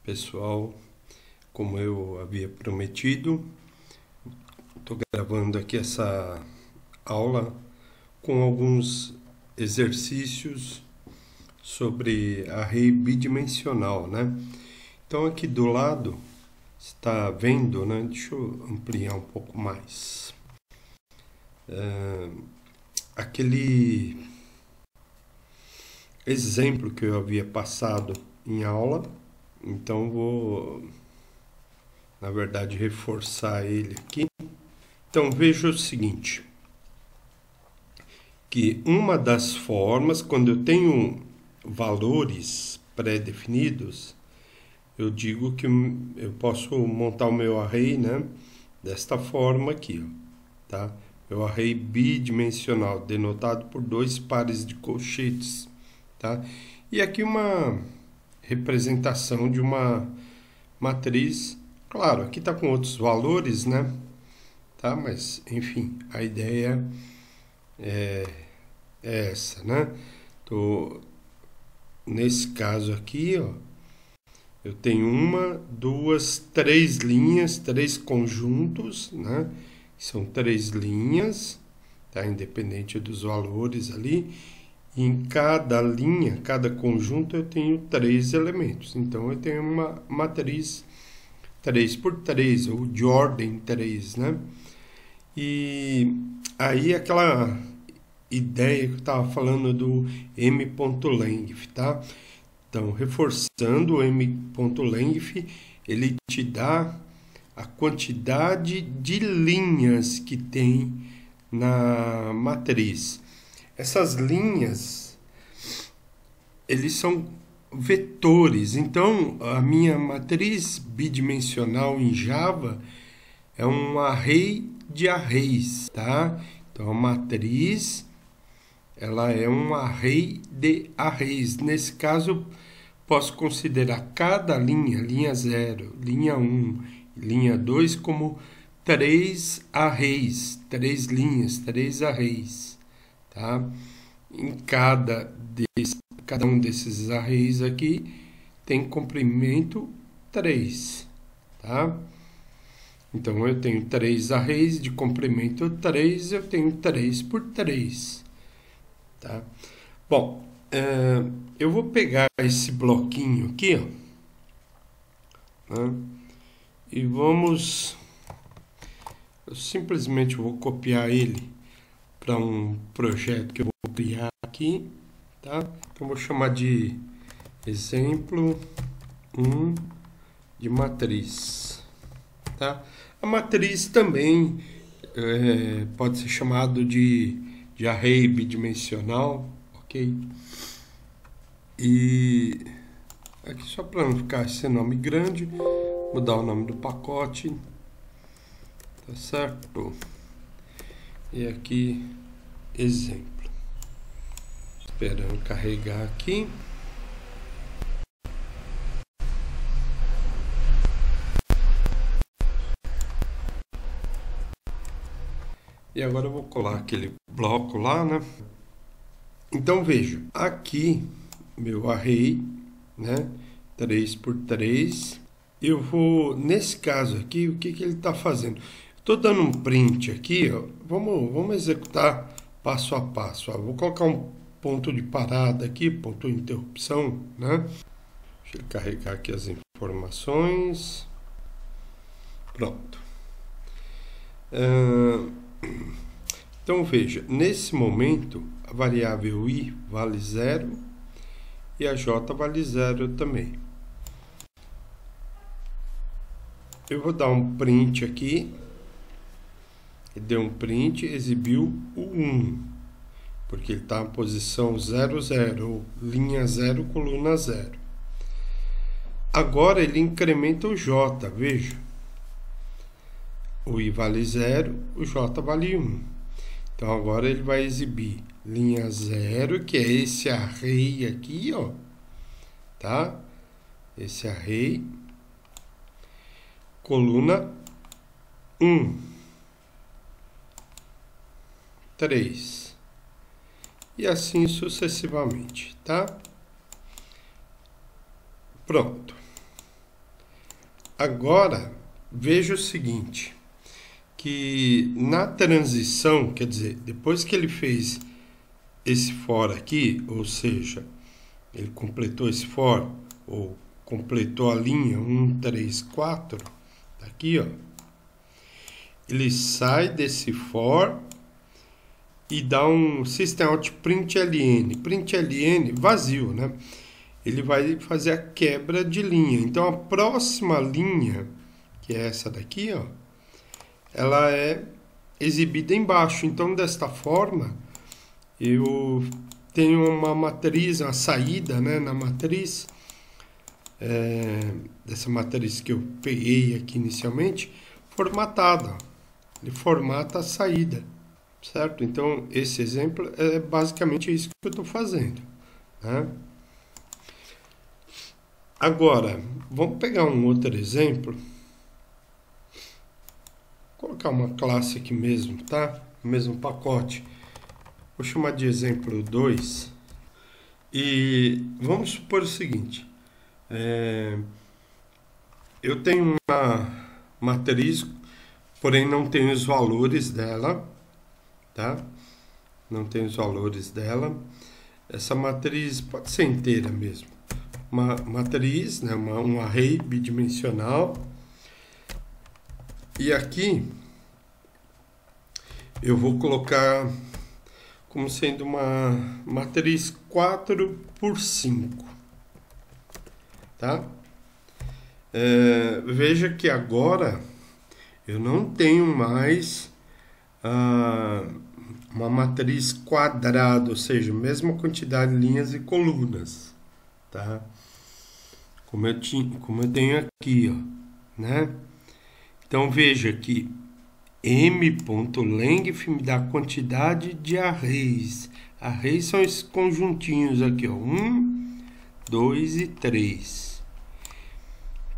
Pessoal, como eu havia prometido, estou gravando aqui essa aula com alguns exercícios sobre array bidimensional, né? Então aqui do lado, está vendo, né? Deixa eu ampliar um pouco mais. Aquele exemplo que eu havia passado em aula, então vou, na verdade, reforçar ele aqui. Então veja o seguinte, que uma das formas, quando eu tenho valores pré-definidos, eu digo que eu posso montar o meu array, né, desta forma aqui, ó, tá? Meu array bidimensional, denotado por dois pares de colchetes, tá? E aqui uma representação de uma matriz, claro, aqui está com outros valores, né? Tá? Mas, enfim, a ideia é essa, né? Nesse caso aqui, ó, eu tenho uma, duas, três linhas, três conjuntos, né? São três linhas, tá? Independente dos valores ali. E em cada linha, cada conjunto, eu tenho três elementos. Então, eu tenho uma matriz 3 por 3, ou de ordem 3, né? E aí aquela ideia que eu estava falando do m.length, tá? Então, reforçando o m.length, ele te dá a quantidade de linhas que tem na matriz. Essas linhas, eles são vetores. Então, a minha matriz bidimensional em Java é um array de arrays, tá? Então, a matriz, ela é um array de arrays. Nesse caso, eu posso considerar cada linha, linha 0, linha 1, linha 2, como três arrays, três linhas, três arrays, tá? Em cada um desses arrays aqui tem comprimento 3, tá? Então, eu tenho três arrays de comprimento 3, eu tenho 3 por 3, tá? Bom, eu vou pegar esse bloquinho aqui, ó, né? E eu simplesmente vou copiar ele para um projeto que eu vou criar aqui, tá? Então, vou chamar de exemplo 1 de matriz, tá? A matriz também pode ser chamado de array bidimensional, ok? E aqui, só para não ficar esse nome grande, mudar o nome do pacote, tá certo? E aqui, exemplo. Esperando carregar aqui. E agora eu vou colar aquele bloco lá, né? Então, veja, aqui, meu array, né? 3 por 3. Eu vou, nesse caso aqui, o que ele está fazendo? Estou dando um print aqui, ó. Vamos executar passo a passo. Ó. Vou colocar um ponto de parada aqui, ponto de interrupção, né? Deixa eu carregar aqui as informações. Pronto. Então, veja, nesse momento, a variável i vale 0 e a j vale 0 também. Eu vou dar um print aqui. Deu um print, exibiu o 1, porque ele está na posição 0, 0, ou linha 0, coluna 0. Agora ele incrementa o j, veja. O i vale 0, o j vale 1. Então, agora ele vai exibir linha 0, que é esse array aqui, ó, tá? Esse array, coluna 1, 3, e assim sucessivamente, tá? Pronto. Agora, veja o seguinte, que na transição, quer dizer, depois que ele fez esse for aqui, ou seja, ele completou esse for, ou completou a linha 1, 3, 4, tá aqui, ó. Ele sai desse for e dá um system.out.println, println vazio, né? Ele vai fazer a quebra de linha. Então, a próxima linha, que é essa daqui, ó, ela é exibida embaixo. Então, desta forma, eu tenho uma matriz, uma saída, né, na matriz, dessa matriz que eu peguei aqui inicialmente, formatada. Ele formata a saída, certo? Então, esse exemplo é basicamente isso que eu estou fazendo, né? Agora, vamos pegar um outro exemplo. Vou colocar uma classe aqui mesmo, tá? O mesmo pacote. Vou chamar de exemplo 2. E vamos supor o seguinte. Eu tenho uma matriz, porém não tenho os valores dela, tá? Não tenho os valores dela. Essa matriz pode ser inteira mesmo. Uma matriz, né, um array bidimensional. E aqui eu vou colocar como sendo uma matriz 4 por 5, tá? Veja que agora eu não tenho mais uma matriz quadrada, ou seja, mesma quantidade de linhas e colunas, tá? Como eu tenho aqui, ó, né? Então veja que m.length me dá a quantidade de arrays. Arrays são esses conjuntinhos aqui, ó, 1, 2 e 3,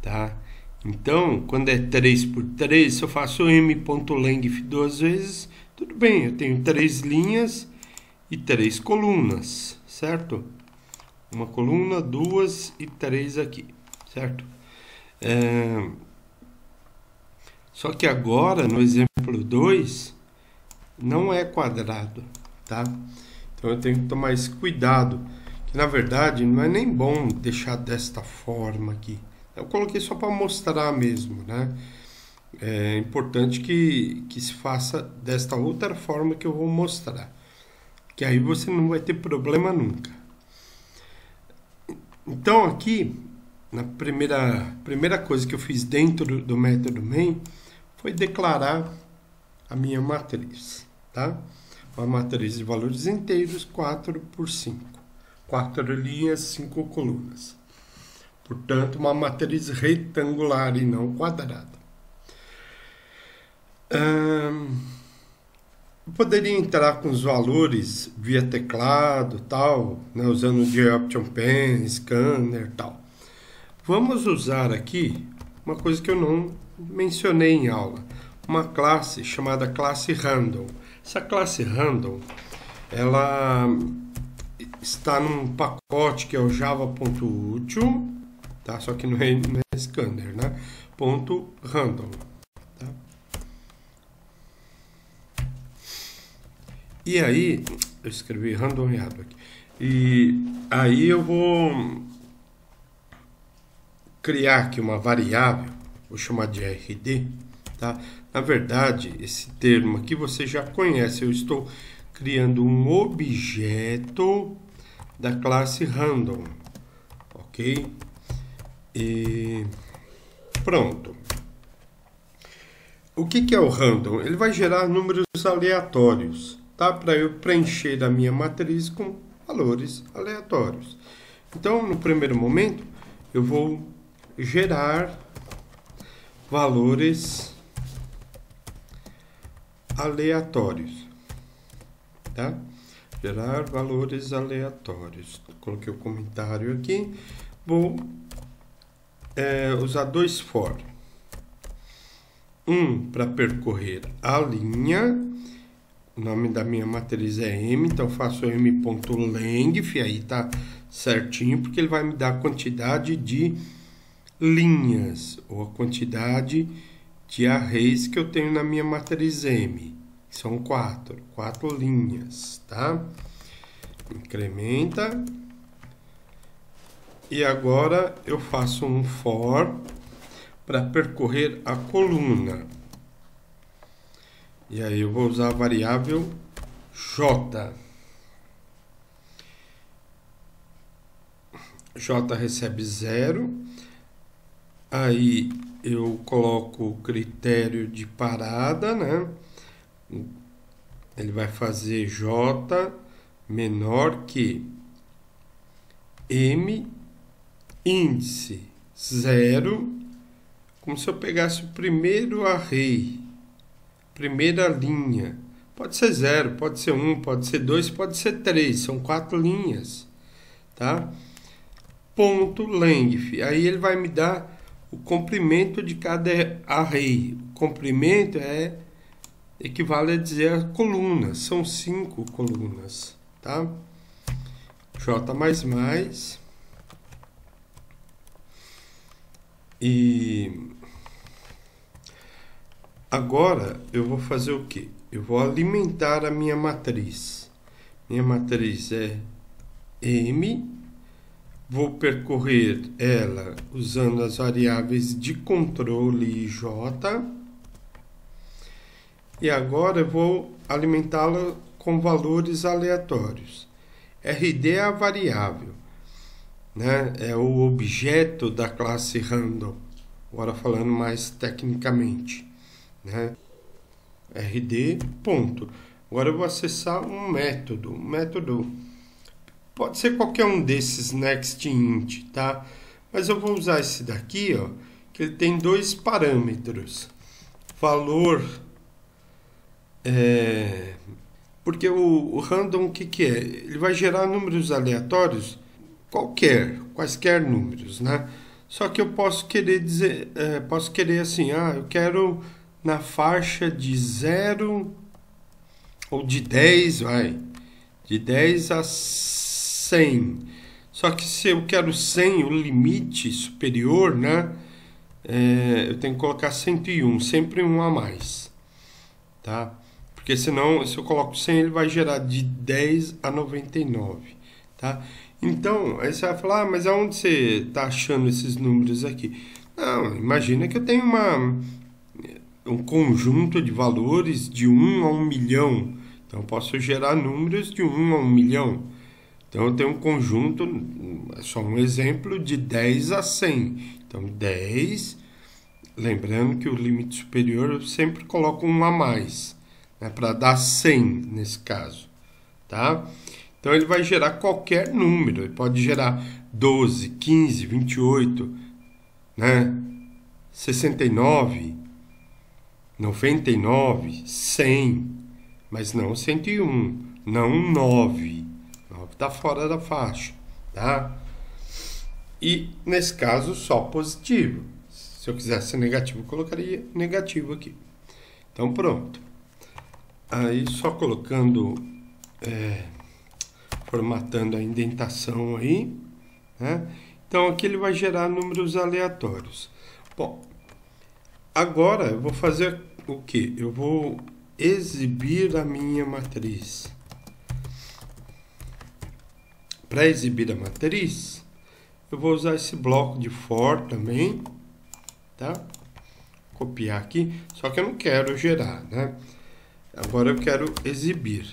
tá? Então, quando é 3 por 3, se eu faço m.length duas vezes, tudo bem, eu tenho 3 linhas e 3 colunas, certo? Uma coluna, 2 e 3 aqui, certo? Só que agora, no exemplo 2, não é quadrado, tá? Então eu tenho que tomar esse cuidado, que na verdade não é nem bom deixar desta forma aqui. Eu coloquei só para mostrar mesmo, né? É importante que se faça desta outra forma que eu vou mostrar, que aí você não vai ter problema nunca. Então aqui, na primeira coisa que eu fiz dentro do método main foi declarar a minha matriz, tá? Uma matriz de valores inteiros 4 por 5. 4 linhas, 5 colunas. Portanto, uma matriz retangular e não quadrada. Eu poderia entrar com os valores via teclado, tal, né, usando o Option Pen, Scanner, tal. Vamos usar aqui uma coisa que eu não mencionei em aula, uma classe chamada classe Random. Essa classe Random, ela está num pacote que é o java.util, tá? Só que não é Scanner, né? .random. E aí, eu escrevi random errado aqui. E aí eu vou criar aqui uma variável, vou chamar de RD, tá? Na verdade, esse termo aqui você já conhece. Eu estou criando um objeto da classe random, ok? E pronto. O que é o random? Ele vai gerar números aleatórios, tá? Para eu preencher a minha matriz com valores aleatórios. Então, no primeiro momento, eu vou gerar valores aleatórios, tá? Gerar valores aleatórios. Coloquei o comentário aqui. Vou usar dois for. Um para percorrer a linha. O nome da minha matriz é m, então faço m.length, aí tá certinho, porque ele vai me dar a quantidade de linhas, ou a quantidade de arrays que eu tenho na minha matriz M. São 4 linhas, tá? Incrementa. E agora eu faço um for para percorrer a coluna. E aí eu vou usar a variável J. J recebe 0. Aí eu coloco o critério de parada, né? Ele vai fazer J menor que M índice 0, como se eu pegasse o primeiro array, primeira linha. Pode ser 0, pode ser 1, pode ser 2, pode ser 3, são 4 linhas, tá? Ponto length, aí ele vai me dar o comprimento de cada array. O comprimento equivale a dizer a coluna, são 5 colunas, tá? J++, e agora eu vou fazer o quê? Eu vou alimentar a minha matriz. Minha matriz é M, vou percorrer ela usando as variáveis de controle J. E agora eu vou alimentá-la com valores aleatórios. RD é a variável, né? É o objeto da classe random. Agora falando mais tecnicamente, né? RD, ponto. Agora eu vou acessar um método. Um método pode ser qualquer um desses nextInt, tá? Mas eu vou usar esse daqui, ó, que ele tem 2 parâmetros. Valor, porque o random, o que é? Ele vai gerar números aleatórios, quaisquer números, né? Só que eu posso querer dizer, posso querer assim, eu quero na faixa de 0 ou de 10, de 10 a 100. Só que se eu quero 100, o limite superior, né? Eu tenho que colocar 101, sempre um a mais, tá? Porque senão, se eu coloco 100, ele vai gerar de 10 a 99, tá? Então, aí você vai falar, mas aonde você está achando esses números aqui? Não, imagina que eu tenho um conjunto de valores de 1 a 1 milhão. Então, eu posso gerar números de 1 a 1 milhão. Então, eu tenho um conjunto, é só um exemplo, de 10 a 100. Então, 10, lembrando que o limite superior eu sempre coloco um a mais, né, para dar 100 nesse caso, tá? Então, ele vai gerar qualquer número. Ele pode gerar 12, 15, 28, né, 69, 99, 100, mas não 101, não 9. 9 está fora da faixa, tá? E, nesse caso, só positivo. Se eu quisesse negativo, eu colocaria negativo aqui. Então, pronto. Aí, só colocando, formatando a indentação aí, né? Então, aqui ele vai gerar números aleatórios. Bom, agora eu vou fazer o quê? Eu vou exibir a minha matriz. Para exibir a matriz, eu vou usar esse bloco de for também, tá? Copiar aqui, só que eu não quero gerar, né? Agora eu quero exibir.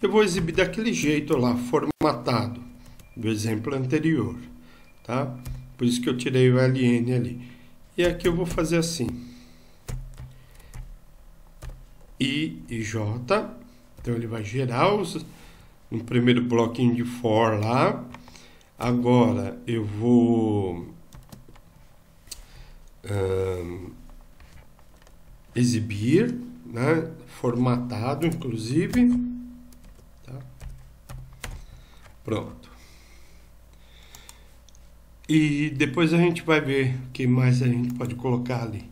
Eu vou exibir daquele jeito lá, formatado, do exemplo anterior, tá? Por isso que eu tirei o ln ali. E aqui eu vou fazer assim. I e J. Então ele vai gerar no primeiro bloquinho de for lá. Agora eu vou exibir, né? Formatado, inclusive. Tá? Pronto. E depois a gente vai ver o que mais a gente pode colocar ali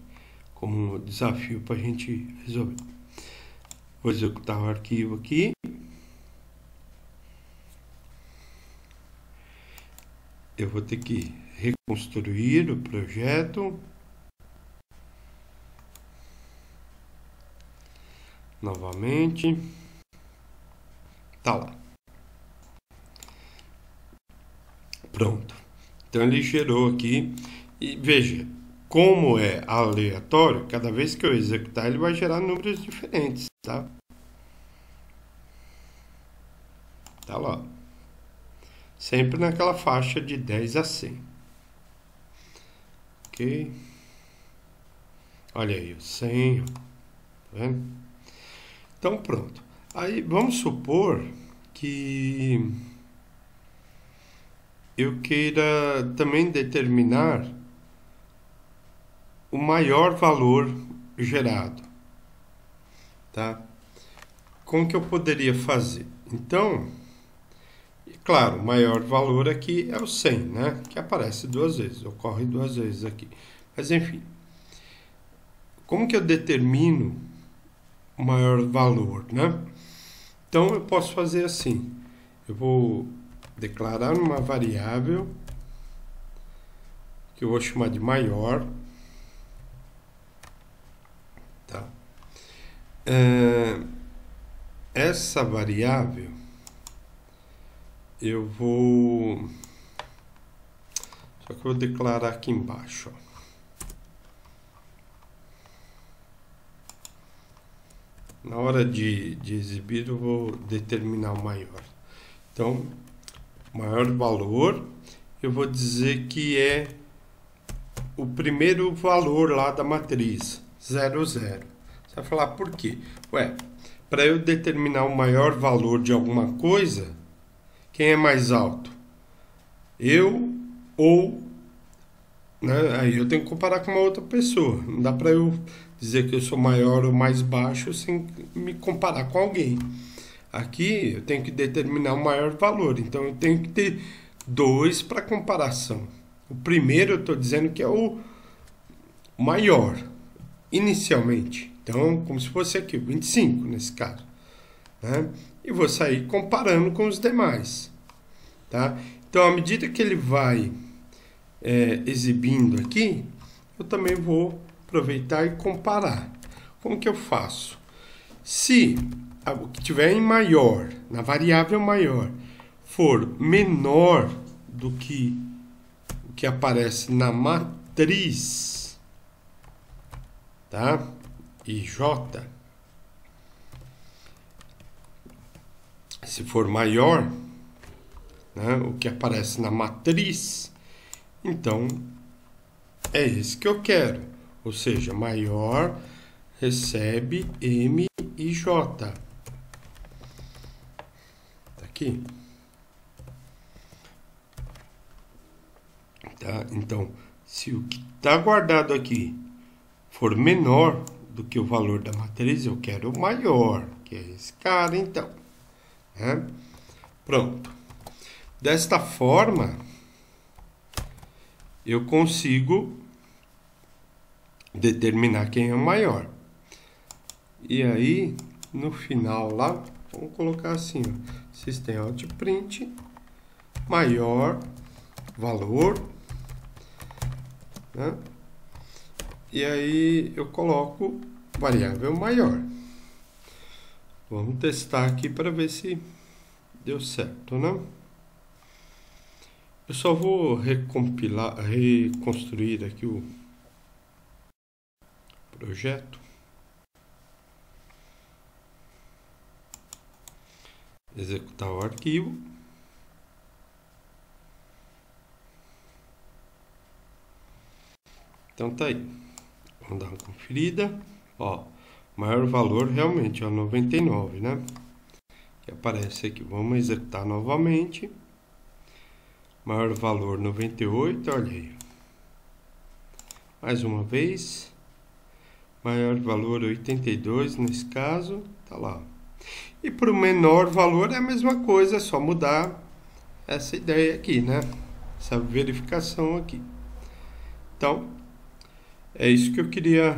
como desafio para a gente resolver. Vou executar o arquivo aqui. Eu vou ter que reconstruir o projeto. Novamente. Tá lá. Pronto. Então ele gerou aqui. E veja, como é aleatório, cada vez que eu executar ele vai gerar números diferentes, tá? Tá lá. Sempre naquela faixa de 10 a 100. Ok. Olha aí, o 100. Tá vendo? Então, pronto. Aí, vamos supor que eu queira também determinar o maior valor gerado, tá? Como que eu poderia fazer? Então, claro, o maior valor aqui é o 100, né? Que aparece duas vezes, ocorre duas vezes aqui. Mas, enfim, como que eu determino o maior valor, né? Então, eu posso fazer assim. Eu vou declarar uma variável que eu vou chamar de maior. Tá? Essa variável eu vou... Só que eu vou declarar aqui embaixo, ó. Na hora de exibir, eu vou determinar o maior. Então, maior valor, eu vou dizer que é o primeiro valor lá da matriz, 0, 0. Você vai falar por quê? Ué, para eu determinar o maior valor de alguma coisa, quem é mais alto? Eu ou... Né? Aí eu tenho que comparar com uma outra pessoa. Não dá para eu dizer que eu sou maior ou mais baixo sem me comparar com alguém. Aqui eu tenho que determinar o maior valor. Então eu tenho que ter dois para comparação. O primeiro eu estou dizendo que é o maior, inicialmente. Então, como se fosse aqui, 25 nesse caso. Né? E vou sair comparando com os demais. Tá? Então, à medida que ele vai exibindo aqui, eu também vou aproveitar e comparar. Como que eu faço? Se o que tiver em maior, na variável maior, for menor do que o que aparece na matriz, tá? IJ, se for maior, né, o que aparece na matriz, então é esse que eu quero. Ou seja, maior recebe M e J. Tá aqui. Tá? Então, se o que está guardado aqui for menor do que o valor da matriz, eu quero o maior, que é esse cara, então. Né? Pronto. Desta forma, eu consigo determinar quem é o maior. E aí, no final lá, vamos colocar assim, ó, system.out.print maior valor, né? E aí eu coloco variável maior. Vamos testar aqui para ver se deu certo, né? Eu só vou reconstruir aqui o projeto. Executar o arquivo. Então tá aí. Vamos dar uma conferida. Ó, maior valor realmente é o 99, né? Que aparece aqui. Vamos executar novamente. Maior valor 98, olha aí. Mais uma vez. Maior valor 82 nesse caso, tá lá. E para o menor valor é a mesma coisa, é só mudar essa ideia aqui, né? Essa verificação aqui. Então, é isso que eu queria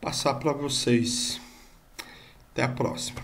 passar para vocês. Até a próxima.